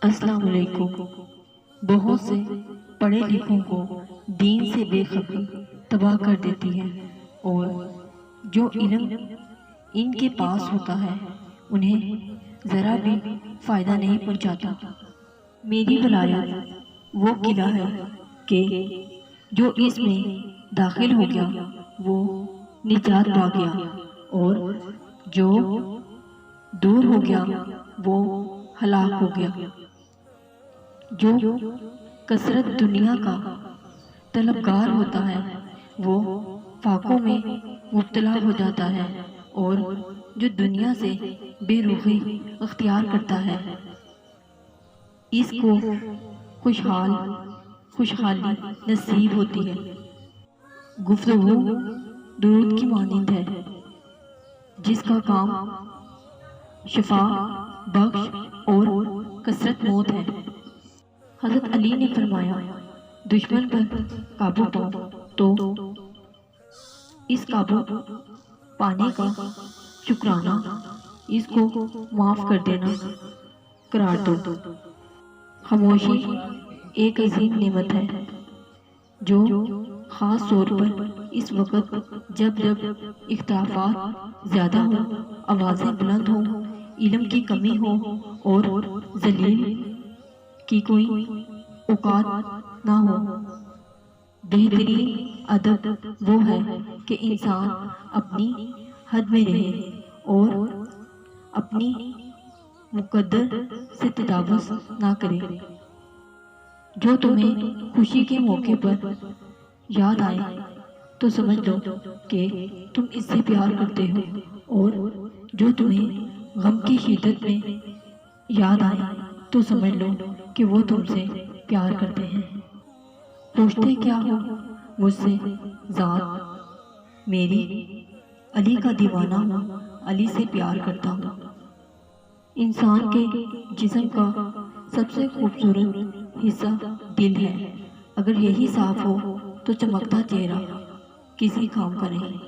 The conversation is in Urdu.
السلام علیکم۔ بہت سے پڑھے لکھوں کو دین سے بے خبری تباہ کر دیتی ہے، اور جو علم ان کے پاس ہوتا ہے انہیں ذرا بھی فائدہ نہیں پہنچاتا۔ میری ولایت وہ قلعہ ہے کہ جو اس میں داخل ہو گیا وہ نجات پا گیا، اور جو دور ہو گیا وہ ہلاک ہو گیا۔ جو کثرت دنیا کا طلبگار ہوتا ہے وہ فاقوں میں مبتلا ہو جاتا ہے، اور جو دنیا سے بے رخی اختیار کرتا ہے اس کو خوشحالی نصیب ہوتی ہے۔ گفتگو درود کی مانند ہے جس کا کام شفا بخش اور کثرت موت ہے۔ حضرت علی نے فرمایا، دشمن پر قابو پاؤ تو اس قابو پانے کا شکرانہ اس کو معاف کر دینا قرار دو۔ خاموشی ایک عظیم نعمت ہے جو خاص طور پر اس وقت جب اختلافات زیادہ ہوں، آوازیں بلند ہوں، علم کی کمی ہو اور ذلیل کی کوئی اوقات نہ ہو۔ بہترین ادب وہ ہے کہ انسان اپنی حد میں رہے اور اپنی مقدر سے تجاوز نہ کرے۔ جو تمہیں خوشی کے موقع پر یاد آئے تو سمجھ لو کہ تم اس سے پیار کرتے ہو، اور جو تمہیں غم کی شدت میں یاد آئے تو سمجھ لو کہ وہ تم سے پیار کرتے ہیں۔ پوچھتے کیا ہو مجھ سے ذات میری، علی کا دیوانہ ہوں، علی سے پیار کرتا ہوں۔ انسان کے جسم کا سب سے خوبصورت حصہ دل ہے، اگر یہی صاف ہو تو چمکتا چہرہ کسی کام کا نہیں۔